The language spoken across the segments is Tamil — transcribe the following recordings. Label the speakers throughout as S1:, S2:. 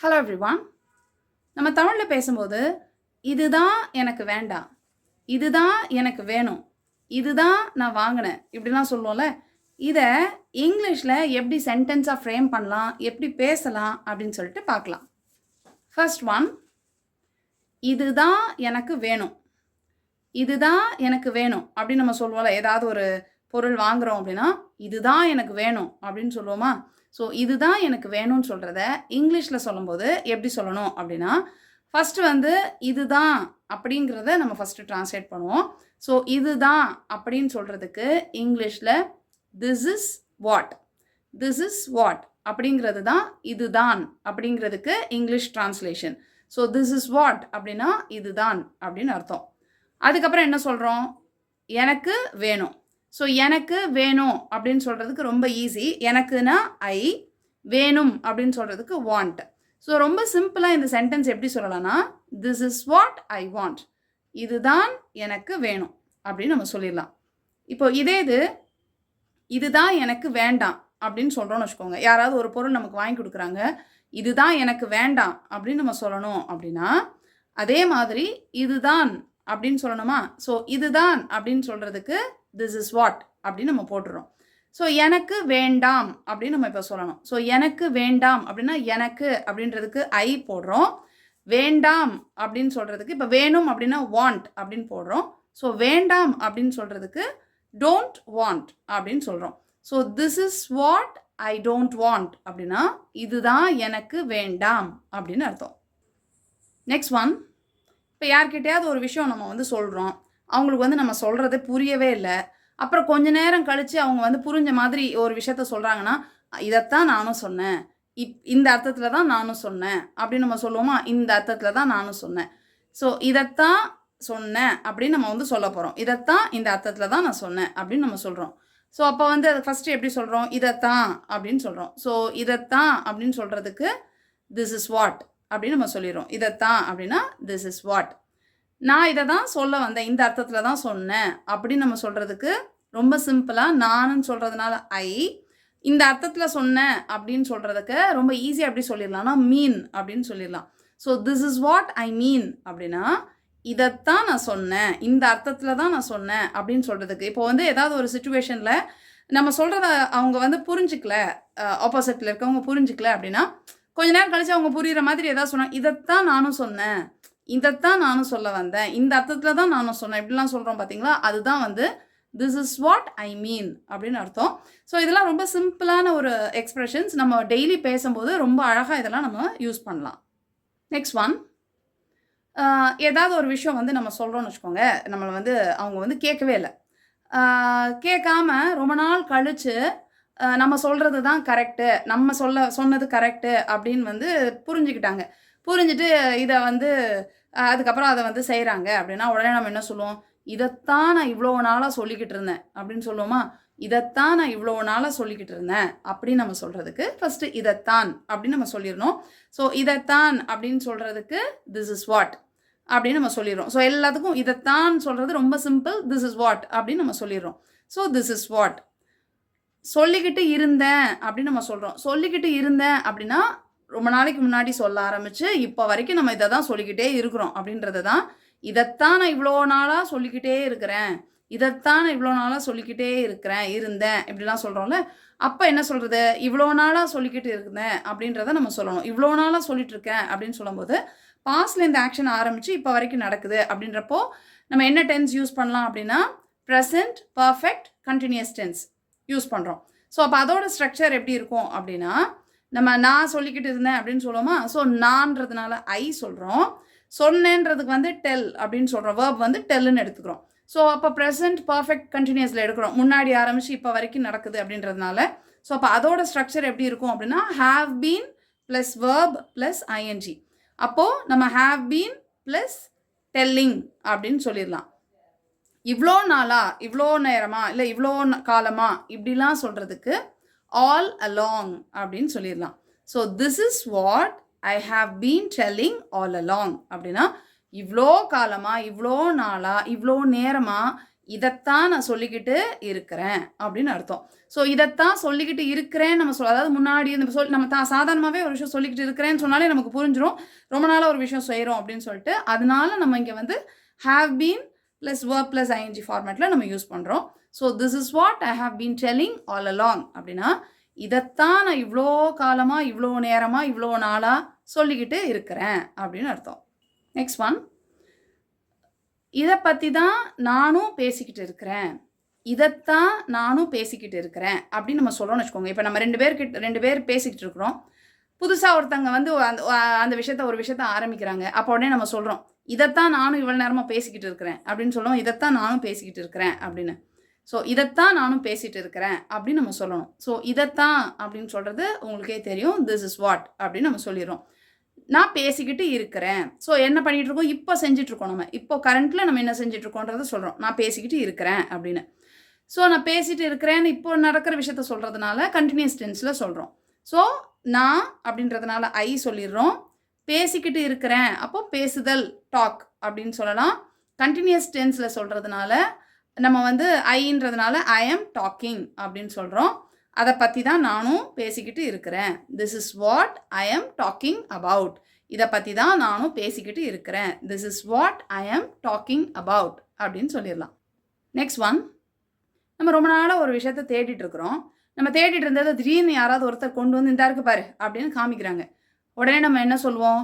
S1: Hello everyone. நம்ம தமிழில் பேசும்போது இதுதான் எனக்கு வேண்டாம், இதுதான் எனக்கு வேணும், இதுதான் நான் வாங்கினேன் இப்படிலாம் சொல்லுவோம்ல. இதை இங்கிலீஷில் எப்படி சென்டென்ஸாக ஃப்ரேம் பண்ணலாம், எப்படி பேசலாம் அப்படின்னு சொல்லிட்டு பார்க்கலாம். ஃபர்ஸ்ட் ஒன், இதுதான் எனக்கு வேணும். இதுதான் எனக்கு வேணும் அப்படின்னு நம்ம சொல்லுவோம்ல. ஏதாவது ஒரு பொருள் வாங்குகிறோம் அப்படின்னா இதுதான் எனக்கு வேணும் அப்படின்னு சொல்லுவோமா. ஸோ இதுதான் எனக்கு வேணும்னு சொல்கிறத இங்கிலீஷில் சொல்லும்போது எப்படி சொல்லணும் அப்படின்னா, ஃபஸ்ட்டு வந்து இதுதான் அப்படிங்கிறத நம்ம ஃபஸ்ட்டு ட்ரான்ஸ்லேட் பண்ணுவோம். ஸோ இதுதான் அப்படின்னு சொல்கிறதுக்கு இங்கிலீஷில் this is what, this is what அப்படிங்கிறது தான் இதுதான் அப்படிங்கிறதுக்கு English translation. So this is what அப்படின்னா இதுதான் அப்படின்னு அர்த்தம். அதுக்கப்புறம் என்ன சொல்கிறோம், எனக்கு வேணும். ஸோ எனக்கு வேணும் அப்படின்னு சொல்கிறதுக்கு ரொம்ப ஈஸி. எனக்குன்னா ஐ, வேணும் அப்படின்னு சொல்கிறதுக்கு வாண்ட். ஸோ ரொம்ப சிம்பிளாக இந்த சென்டென்ஸ் எப்படி சொல்லலாம்னா, this is what I want, இதுதான் எனக்கு வேணும் அப்படின்னு நம்ம சொல்லிடலாம். இப்போ இதே இதுதான் எனக்கு வேண்டாம் அப்படின்னு சொல்கிறோன்னு வச்சுக்கோங்க. யாராவது ஒரு பொருள் நமக்கு வாங்கி கொடுக்குறாங்க, இதுதான் எனக்கு வேண்டாம் அப்படின்னு நம்ம சொல்லணும் அப்படின்னா, அதே மாதிரி இதுதான் அப்படின்னு சொல்லணுமா. ஸோ இதுதான் அப்படின்னு சொல்கிறதுக்கு திஸ் இஸ் வாட் அப்படின்னு நம்ம போட்டுறோம். ஸோ எனக்கு வேண்டாம் அப்படின்னு நம்ம இப்போ சொல்லணும். ஸோ எனக்கு வேண்டாம் அப்படின்னா எனக்கு அப்படின்றதுக்கு ஐ போடுறோம். வேண்டாம் அப்படின்னு சொல்கிறதுக்கு இப்போ வேணும் அப்படின்னா வாண்ட் அப்படின்னு போடுறோம். ஸோ வேண்டாம் அப்படின்னு சொல்கிறதுக்கு டோன்ட் வாண்ட் அப்படின்னு சொல்கிறோம். So this is what I don't want அப்படின்னா இதுதான் எனக்கு வேண்டாம் அப்படின்னு அர்த்தம். நெக்ஸ்ட் ஒன், இப்போ யார்கிட்டையாவது ஒரு விஷயம் நம்ம வந்து சொல்கிறோம், அவங்களுக்கு வந்து நம்ம சொல்கிறது புரியவே இல்லை. அப்புறம் கொஞ்ச நேரம் கழித்து அவங்க வந்து புரிஞ்ச மாதிரி ஒரு விஷயத்த சொல்கிறாங்கன்னா, இதைத்தான் நானும் சொன்னேன், இந்த அர்த்தத்தில் தான் நானும் சொன்னேன் அப்படின்னு நம்ம சொல்லுவோமா. இந்த அர்த்தத்தில் தான் நானும் சொன்னேன். ஸோ இதைத்தான் சொன்னேன் அப்படின்னு நம்ம வந்து சொல்ல போகிறோம். இதைத்தான் இந்த அர்த்தத்தில் தான் நான் சொன்னேன் அப்படின்னு நம்ம சொல்கிறோம். ஸோ அப்போ வந்து அதை ஃபஸ்ட்டு எப்படி சொல்கிறோம், இதைத்தான் அப்படின்னு சொல்கிறோம். ஸோ இதைத்தான் அப்படின்னு சொல்கிறதுக்கு திஸ் இஸ் வாட் அப்படின்னு நம்ம சொல்லிடுறோம். இதைத்தான் அப்படின்னா திஸ் இஸ் வாட். நான் இதை தான் சொல்ல வந்தேன், இந்த அர்த்தத்தில் தான் சொன்னேன் அப்படின்னு நம்ம சொல்கிறதுக்கு ரொம்ப சிம்பிளாக நானுன்னு சொல்கிறதுனால ஐ, இந்த அர்த்தத்தில் சொன்னேன் அப்படின்னு சொல்கிறதுக்கு ரொம்ப ஈஸியாக எப்படி சொல்லிடலாம்னா மீன் அப்படின்னு சொல்லிடலாம். So this is what I mean அப்படின்னா இதைத்தான் நான் சொன்னேன், இந்த அர்த்தத்தில் தான் நான் சொன்னேன் அப்படின்னு சொல்கிறதுக்கு. இப்போ வந்து ஏதாவது ஒரு சுச்சுவேஷனில் நம்ம சொல்கிறத அவங்க வந்து புரிஞ்சிக்கல, ஆப்போசிட்டில் இருக்கவங்க புரிஞ்சிக்கல அப்படின்னா கொஞ்ச நேரம் கழிச்சு அவங்க புரிகிற மாதிரி ஏதாவது சொன்னாங்க, இதைத்தான் நானும் சொன்னேன், இதைத்தான் நானும் சொல்ல வந்தேன், இந்த அர்த்தத்தில் தான் நானும் சொன்னேன் இப்படிலாம் சொல்கிறோம் பார்த்தீங்களா. அதுதான் வந்து திஸ் இஸ் வாட் ஐ மீன் அப்படின்னு அர்த்தம். ஸோ இதெல்லாம் ரொம்ப சிம்பிளான ஒரு எக்ஸ்ப்ரெஷன்ஸ். நம்ம டெய்லி பேசும்போது ரொம்ப அழகாக இதெல்லாம் நம்ம யூஸ் பண்ணலாம். நெக்ஸ்ட் ஒன், ஏதாவது ஒரு விஷயம் வந்து நம்ம சொல்கிறோன்னு வச்சுக்கோங்க, நம்மளை வந்து அவங்க வந்து கேட்கவே இல்லை, கேட்காம ரொம்ப நாள் கழித்து நம்ம சொல்கிறது தான் கரெக்டு, நம்ம சொன்னது கரெக்டு அப்படின்னு வந்து புரிஞ்சுக்கிட்டாங்க. புரிஞ்சுட்டு இதை வந்து அதுக்கப்புறம் அதை வந்து செய்கிறாங்க அப்படின்னா உடனே நம்ம என்ன சொல்லுவோம், இதைத்தான் நான் இவ்வளோ நாளாக சொல்லிக்கிட்டு இருந்தேன் அப்படின்னு சொல்லுவோமா. இதைத்தான் நான் இவ்வளோ நாளாக சொல்லிக்கிட்டு இருந்தேன் அப்படின்னு நம்ம சொல்கிறதுக்கு ஃபஸ்ட்டு இதைத்தான் அப்படின்னு நம்ம சொல்லிடணும். ஸோ இதைத்தான் அப்படின்னு சொல்கிறதுக்கு திஸ் இஸ் வாட் அப்படின்னு நம்ம சொல்லிடுறோம். ஸோ எல்லாத்துக்கும் இதைத்தான் சொல்கிறது ரொம்ப சிம்பிள், திஸ் இஸ் வாட் அப்படின்னு நம்ம சொல்லிடுறோம். So this is what. சொல்லிக்கிட்டு இருந்தேன் அப்படின்னு நம்ம சொல்கிறோம். சொல்லிக்கிட்டு இருந்தேன் அப்படின்னா ரொம்ப நாளைக்கு முன்னாடி சொல்ல ஆரம்பித்து இப்போ வரைக்கும் நம்ம இதை தான் சொல்லிக்கிட்டே இருக்கிறோம் அப்படின்றது தான். இதைத்தான் நான் இவ்வளோ நாளாக சொல்லிக்கிட்டே இருக்கிறேன், இதைத்தான் நான் இவ்வளோ நாளாக சொல்லிக்கிட்டே இருந்தேன் இப்படிலாம் சொல்கிறோம்ல. அப்போ என்ன சொல்கிறது, இவ்வளோ நாளாக சொல்லிக்கிட்டு இருந்தேன் அப்படின்றத நம்ம சொல்லணும். இவ்வளோ நாளாக சொல்லிட்டு இருக்கேன் அப்படின்னு சொல்லும்போது பாஸ்டில் இந்த ஆக்ஷன் ஆரம்பித்து இப்போ வரைக்கும் நடக்குது அப்படின்றப்போ நம்ம என்ன டென்ஸ் யூஸ் பண்ணலாம் அப்படின்னா present perfect continuous tense use பண்ணுறோம். ஸோ அப்போ அதோட ஸ்ட்ரக்சர் எப்படி இருக்கும் அப்படின்னா, நம்ம நான் சொல்லிக்கிட்டு இருந்தேன் அப்படின்னு சொல்லுவோமா. ஸோ நான்றதுனால ஐ சொல்கிறோம், சொன்னேன்றதுக்கு வந்து டெல் அப்படின்னு சொல்கிறோம், வேர்ப் வந்து டெல்லுன்னு எடுத்துக்கிறோம். ஸோ அப்போ ப்ரெசன்ட் பர்ஃபெக்ட் கண்டினியூஸில் எடுக்கிறோம், முன்னாடி ஆரம்பித்து இப்போ வரைக்கும் நடக்குது அப்படின்றதுனால. ஸோ அப்போ அதோட ஸ்ட்ரக்சர் எப்படி இருக்கும் அப்படின்னா have been plus verb plus ING. அப்போது நம்ம ஹாவ் பீன் ப்ளஸ் டெல்லிங் அப்படின்னு சொல்லிடலாம். இவ்வளோ நாளா, இவ்வளோ நேரமா, இல்லை இவ்வளோ காலமா இப்படிலாம் சொல்கிறதுக்கு ஆல் அலாங் அப்படின்னு சொல்லிடலாம். So this is what I have been telling all along அப்படின்னா இவ்வளோ காலமாக, இவ்வளோ நாளாக, இவ்வளோ நேரமாக இதைத்தான் நான் சொல்லிக்கிட்டு இருக்கிறேன் அப்படின்னு அர்த்தம். ஸோ இதைத்தான் சொல்லிக்கிட்டு இருக்கிறேன் நம்ம அதாவது முன்னாடி இந்த நம்ம சாதாரணமாகவே ஒரு விஷயம் சொல்லிக்கிட்டு இருக்கிறேன்னு சொன்னாலே நமக்கு புரிஞ்சிடும் ரொம்ப நாளாக ஒரு விஷயம் செய்கிறோம் அப்படின்னு சொல்லிட்டு. அதனால நம்ம இங்கே வந்து have been plus verb plus ING ஃபார்மேட்டில் நம்ம யூஸ் பண்ணுறோம். So this is what I have been telling all along அப்படின்னா இதைத்தான் நான் இவ்வளோ காலமாக இவ்வளோ நேரமாக இவ்வளோ நாளாக சொல்லிக்கிட்டு இருக்கிறேன் அப்படின்னு அர்த்தம். நெக்ஸ்ட் ஒன், இதை பற்றி தான் நானும் பேசிக்கிட்டு இருக்கிறேன், இதைத்தான் நானும் பேசிக்கிட்டு இருக்கிறேன் அப்படின்னு நம்ம சொல்கிறோம்னு வச்சுக்கோங்க. இப்போ நம்ம ரெண்டு பேர் பேசிக்கிட்டு இருக்கிறோம். புதுசாக ஒருத்தங்க வந்து அந்த ஒரு விஷயத்த ஆரம்பிக்கிறாங்க. அப்போ உடனே நம்ம சொல்கிறோம் இதைத்தான் நானும் இவ்வளோ நேரமாக பேசிக்கிட்டு இருக்கிறேன் அப்படின்னு சொல்லுவோம். இதைத்தான் நானும் பேசிக்கிட்டு இருக்கிறேன் அப்படின்னு. ஸோ இதைத்தான் நானும் பேசிகிட்டு இருக்கிறேன் அப்படின்னு நம்ம சொல்லணும். ஸோ இதைத்தான் அப்படின்னு சொல்கிறது உங்களுக்கே தெரியும், திஸ் இஸ் வாட் அப்படின்னு நம்ம சொல்லிடுறோம். நான் பேசிக்கிட்டு இருக்கிறேன். ஸோ என்ன பண்ணிகிட்டு இருக்கோம், இப்போ செஞ்சிட்ருக்கோம். நம்ம இப்போ கரண்ட்டில் நம்ம என்ன செஞ்சிட்ருக்கோன்றதை சொல்கிறோம், நான் பேசிக்கிட்டு இருக்கிறேன் அப்படின்னு. ஸோ நான் பேசிகிட்டு இருக்கிறேன்னு இப்போ நடக்கிற விஷயத்த சொல்கிறதுனால கண்டினியூஸ் டென்ஸில் சொல்கிறோம். ஸோ நான் அப்படின்றதுனால ஐ சொல்லிடுறோம். பேசிக்கிட்டு இருக்கிறேன் அப்போ பேசுதல், டாக் அப்படின்னு சொல்லலாம். கண்டினியூஸ் டென்ஸில் சொல்கிறதுனால நம்ம வந்து ஐன்றதுனால ஐ ஆம் டாக்கிங் அப்படின்னு சொல்கிறோம். அதை பற்றி தான் நானும் பேசிக்கிட்டு இருக்கிறேன். திஸ் இஸ் வாட் ஐ ஆம் டாக்கிங் அபவுட். இதை பற்றி தான் நானும் பேசிக்கிட்டு இருக்கிறேன். திஸ் இஸ் வாட் ஐ ஆம் டாக்கிங் அபவுட் அப்படின்னு சொல்லிடலாம். நெக்ஸ்ட் ஒன், நம்ம ரொம்ப நாளாக ஒரு விஷயத்த தேடிட்டு இருக்கிறோம். நம்ம தேடிட்டு இருந்ததை திடீர்னு யாராவது ஒருத்தர் கொண்டு வந்து இந்த இருக்கு பாரு அப்படின்னு காமிக்கிறாங்க. உடனே நம்ம என்ன சொல்லுவோம்,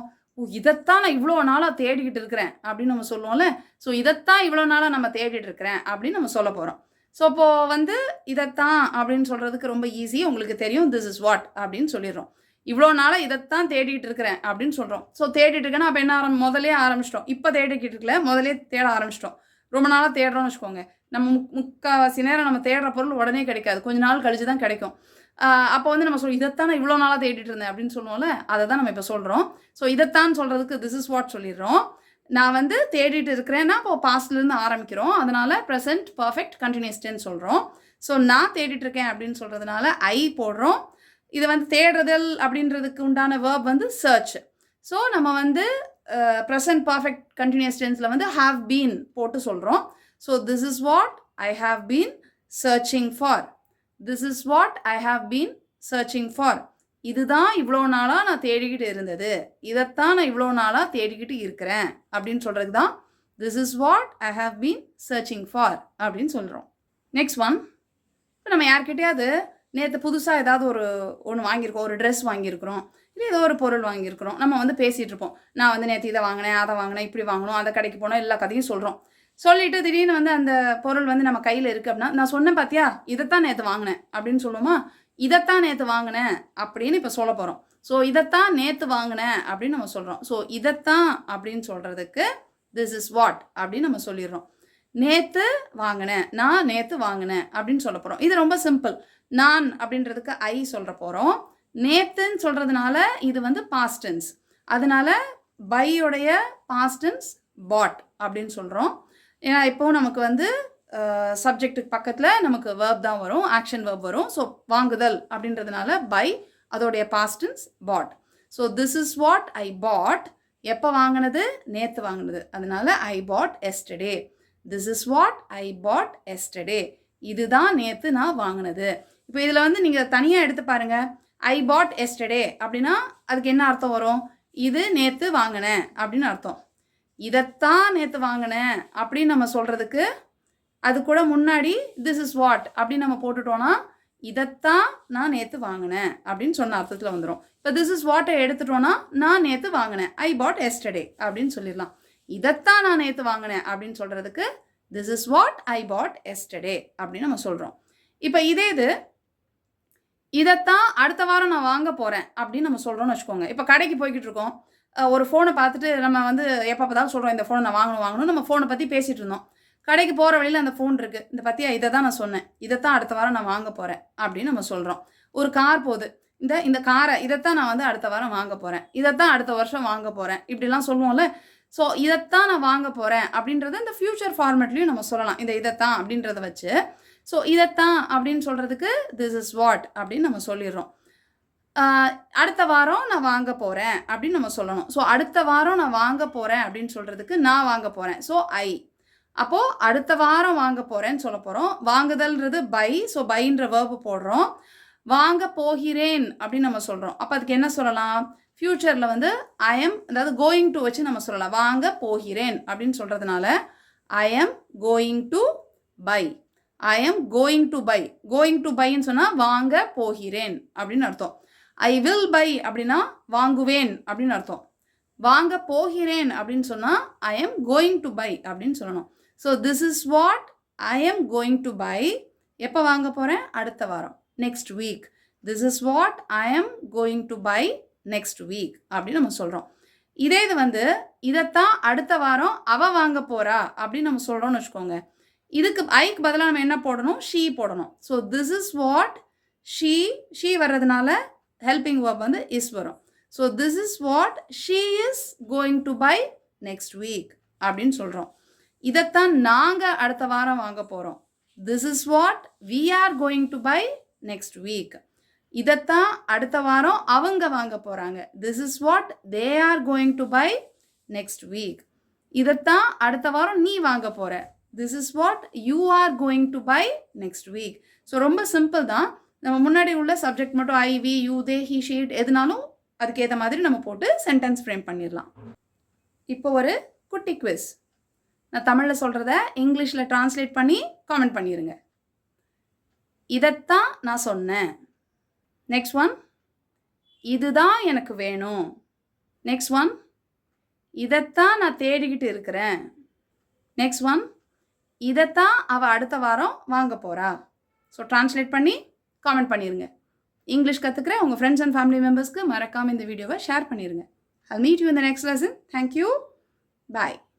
S1: இதைத்தான் நான் இவ்வளோ நாளாக தேடிக்கிட்டு இருக்கிறேன் அப்படின்னு நம்ம சொல்லுவோம்ல. ஸோ இதைத்தான் இவ்வளோ நாளாக நம்ம தேடிட்டு இருக்கிறேன் அப்படின்னு நம்ம சொல்ல போகிறோம். ஸோ இப்போது வந்து இதைத்தான் அப்படின்னு சொல்கிறதுக்கு ரொம்ப ஈஸி, உங்களுக்கு தெரியும், திஸ் இஸ் வாட் அப்படின்னு சொல்லிடுறோம். இவ்வளோ நாளாக இதைத்தான் தேடிட்டு இருக்கிறேன் அப்படின்னு சொல்கிறோம். ஸோ தேடிட்டு இருக்கேன்னா அப்போ என்ன முதலே ஆரம்பிச்சிட்டோம். இப்போ தேடிக்கிட்டு இருக்கல, முதலே தேட ஆரம்பிச்சிட்டோம். ரொம்ப நாளாக தேடுறோம்னு வச்சுக்கோங்க. நம்ம முக்கால்வாசி நேரம் நம்ம தேடுற பொருள் உடனே கிடைக்காது, கொஞ்ச நாள் கழிச்சு தான் கிடைக்கும். அப்போ வந்து நம்ம இதைத்தான் நான் இவ்வளோ நாளாக தேடிட்டு இருந்தேன் அப்படின்னு சொல்லுவோம்ல, அதை தான் நம்ம இப்போ சொல்கிறோம். ஸோ இதைத்தான் சொல்கிறதுக்கு திஸ் இஸ் வாட் சொல்லிடுறோம். நான் வந்து தேடிட்டு இருக்கிறேன்னா இப்போ பாஸ்ட்லேருந்து ஆரம்பிக்கிறோம், அதனால் ப்ரெசன்ட் பர்ஃபெக்ட் கண்டினியூஸ் டென்ஸ் சொல்கிறோம். ஸோ நான் தேடிட்டு இருக்கேன் அப்படின்னு சொல்கிறதுனால ஐ போடுறோம். இது வந்து தேடுதல் அப்படின்றதுக்கு உண்டான வேர்ப் வந்து சர்ச். ஸோ நம்ம வந்து ப்ரெசன்ட் பர்ஃபெக்ட் கண்டினியூஸ் டென்ஸில் வந்து ஹாவ் பீன் போட்டு சொல்கிறோம். So this is what I have been searching for. This is what I have been searching for. இதுதான் இவ்வளோ நாளாக நான் தேடிக்கிட்டு இருந்தது, இதைத்தான் நான் இவ்வளோ நாளாக தேடிக்கிட்டு இருக்கிறேன் அப்படின்னு சொல்கிறதுக்கு தான் this is what I have been searching for அப்படின்னு சொல்கிறோம். நெக்ஸ்ட் ஒன், இப்போ நம்ம யார்கிட்டையாவது நேற்று புதுசாக ஏதாவது ஒன்று வாங்கியிருக்கோம், ஒரு ட்ரெஸ் வாங்கியிருக்கிறோம், இல்லை ஏதோ ஒரு பொருள் வாங்கியிருக்கிறோம். நம்ம வந்து பேசிகிட்டு இருப்போம், நான் வந்து நேற்று இதை வாங்கினேன், அதை வாங்கினேன், இப்படி வாங்கணும், அதை கடைக்கு போனோம், எல்லா கதையும் சொல்கிறோம். சொல்லிவிட்டு திடீர்னு வந்து அந்த பொருள் வந்து நம்ம கையில் இருக்குது அப்படின்னா, நான் சொன்னேன் பார்த்தியா இதைத்தான் நேற்று வாங்கினேன் அப்படின்னு சொல்லுவோமா. இதைத்தான் நேற்று வாங்கினேன் அப்படின்னு இப்போ சொல்ல போகிறோம். ஸோ இதைத்தான் நேற்று வாங்கினேன் அப்படின்னு நம்ம சொல்கிறோம். ஸோ இதைத்தான் அப்படின்னு சொல்கிறதுக்கு திஸ் இஸ் வாட் அப்படின்னு நம்ம சொல்லிடுறோம். நேற்று வாங்கினேன், நான் நேற்று வாங்கினேன் அப்படின்னு சொல்ல போகிறோம். இது ரொம்ப சிம்பிள். நான் அப்படின்றதுக்கு ஐ சொல்கிற போகிறோம். நேற்றுன்னு சொல்கிறதுனால இது வந்து பாஸ்ட் டென்ஸ், அதனால பையோடைய பாஸ்ட் டென்ஸ் பாட் அப்படின்னு சொல்கிறோம். ஏன்னா இப்போது நமக்கு வந்து சப்ஜெக்ட்டுக்கு பக்கத்தில் நமக்கு வேர்ப் தான் வரும், ஆக்ஷன் வேர்ப் வரும். ஸோ வாங்குதல் அப்படின்றதுனால பை, அதோடைய past tense bought. So this is what I bought. எப்போ வாங்கினது, நேற்று வாங்கினது, அதனால I bought yesterday. This is what I bought yesterday. இதுதான் நேற்று நான் வாங்கினது. இப்போ இதில் வந்து நீங்கள் தனியாக எடுத்து பாருங்கள். ஐ பாட் எஸ்டர்டே அப்படின்னா அதுக்கு என்ன அர்த்தம் வரும், இது நேற்று வாங்கினேன் அப்படின்னு அர்த்தம். இதைத்தான் நேற்று வாங்கினேன் அப்படின்னு நம்ம சொல்கிறதுக்கு அது கூட முன்னாடி திஸ் இஸ் வாட் அப்படின்னு நம்ம போட்டுட்டோன்னா இதைத்தான் நான் நேற்று வாங்கினேன் அப்படின்னு சொன்ன அர்த்தத்தில் வந்துடும். இப்போ திஸ் இஸ் வாட்டை எடுத்துட்டோன்னா நான் நேற்று வாங்கினேன், ஐ பாட் எஸ்டர்டே அப்படின்னு சொல்லிடலாம். இதைத்தான் நான் நேற்று வாங்கினேன் அப்படின்னு சொல்கிறதுக்கு this is what I bought yesterday அப்படின்னு நம்ம சொல்கிறோம். இப்போ இதைத்தான் அடுத்த வாரம் நான் வாங்க போகிறேன் அப்படின்னு நம்ம சொல்கிறோன்னு வச்சுக்கோங்க. இப்போ கடைக்கு போய்கிட்டு இருக்கோம், ஒரு ஃபோனை பார்த்துட்டு நம்ம வந்து எப்போ பார்த்தாலும் சொல்கிறோம் இந்த ஃபோனை நான் வாங்கணும், நம்ம ஃபோனை பற்றி பேசிகிட்டு இருந்தோம். கடைக்கு போகிற வழியில் அந்த ஃபோன் இருக்குது, இந்த பற்றியா இதை தான் நான் சொன்னேன், இதைத்தான் அடுத்த வாரம் நான் வாங்க போகிறேன் அப்படின்னு நம்ம சொல்கிறோம். ஒரு கார் போகுது, இந்த காரை இதைத்தான் நான் வந்து அடுத்த வாரம் வாங்க போகிறேன், இதைத்தான் அடுத்த வருஷம் வாங்க போகிறேன் இப்படிலாம் சொல்லுவோம்ல. ஸோ இதைத்தான் நான் வாங்க போகிறேன் அப்படின்றத இந்த ஃப்யூச்சர் ஃபார்மேட்லேயும் நம்ம சொல்லலாம், இதைத்தான் அப்படின்றத வச்சு. ஸோ இதைத்தான் அப்படின்னு சொல்கிறதுக்கு திஸ் இஸ் வாட் அப்படின்னு நம்ம சொல்லிடுறோம். அடுத்த வாரம் நான் வாங்க போகிறேன் அப்படின்னு நம்ம சொல்லணும். ஸோ அடுத்த வாரம் நான் வாங்க போகிறேன் அப்படின்னு சொல்கிறதுக்கு நான் வாங்க போகிறேன். So I. அப்போது அடுத்த வாரம் வாங்க போகிறேன்னு சொல்ல போகிறோம். வாங்குதல்ன்றது பை. ஸோ பைன்ற வேர்பு போடுறோம். வாங்க போகிறேன் அப்படின்னு நம்ம சொல்கிறோம். அப்போ அதுக்கு என்ன சொல்லலாம்? ஃப்யூச்சரில் வந்து ஐ எம், அதாவது கோயிங் டு வச்சு நம்ம சொல்லலாம். வாங்க போகிறேன் அப்படின்னு சொல்கிறதுனால I am going to buy. I am going to buy. Going to பைன்னு சொன்னால் வாங்க போகிறேன் அப்படின்னு அர்த்தம். ஐ வில் பை அப்படின்னா வாங்குவேன் அப்படின்னு அர்த்தம். வாங்க போகிறேன் அப்படின்னு சொன்னால் I am going to buy அப்படின்னு சொல்லணும். So this is what I am going to buy. எப்போ வாங்க போகிறேன்? அடுத்த வாரம், next week. This is what I am going to buy next week அப்படின்னு நம்ம சொல்கிறோம். இதே இது வந்து இதைத்தான் அடுத்த வாரம் அவள் வாங்க போகிறா அப்படின்னு நம்ம சொல்கிறோம்னு வச்சுக்கோங்க. இதுக்கு ஐக்கு பதிலாக நம்ம என்ன போடணும்? ஷீ போடணும். So this is what she வர்றதுனால ஹெல்பிங் வேர்ப் வந்து இஸ் வரும். So this is what she is going to buy next week அப்படின்னு சொல்கிறோம். இதைத்தான் நாங்கள் அடுத்த வாரம் வாங்க போகிறோம். This is what we are going to buy next week. இதைத்தான் அடுத்த வாரம் அவங்க வாங்க போகிறாங்க. This is what they are going to buy next week. இதைத்தான் அடுத்த வாரம் நீ வாங்க போகிற. This is what you are going to buy next week. So ரொம்ப சிம்பிள் தான். நம்ம முன்னாடி உள்ள சப்ஜெக்ட் மட்டும் I, we, you, they, he, she எதுனாலும் அதுக்கேற்ற மாதிரி நம்ம போட்டு சென்டென்ஸ் ஃப்ரேம் பண்ணிடலாம். இப்போ ஒரு குட்டி குவிஸ். நான் தமிழில் சொல்கிறத இங்கிலீஷில் ட்ரான்ஸ்லேட் பண்ணி காமெண்ட் பண்ணிடுங்க. இதைத்தான் நான் சொன்னேன். நெக்ஸ்ட் ஒன், இதுதான் எனக்கு வேணும். நெக்ஸ்ட் ஒன், இதைத்தான் நான் தேடிக்கிட்டு இருக்கிறேன். நெக்ஸ்ட் ஒன், இதைத்தான் அவள் அடுத்த வாரம் வாங்க போகிறா. ஸோ ட்ரான்ஸ்லேட் பண்ணி காமெண்ட் பண்ணிடுங்க. இங்கிலீஷ் கற்றுக்கிற உங்கள் ஃப்ரெண்ட்ஸ் அண்ட் ஃபேமிலி மெம்பர்ஸ்க்கு மறக்காமல் இந்த வீடியோவை ஷேர் பண்ணிடுங்க. I'll meet you in the next lesson. Thank you. Bye.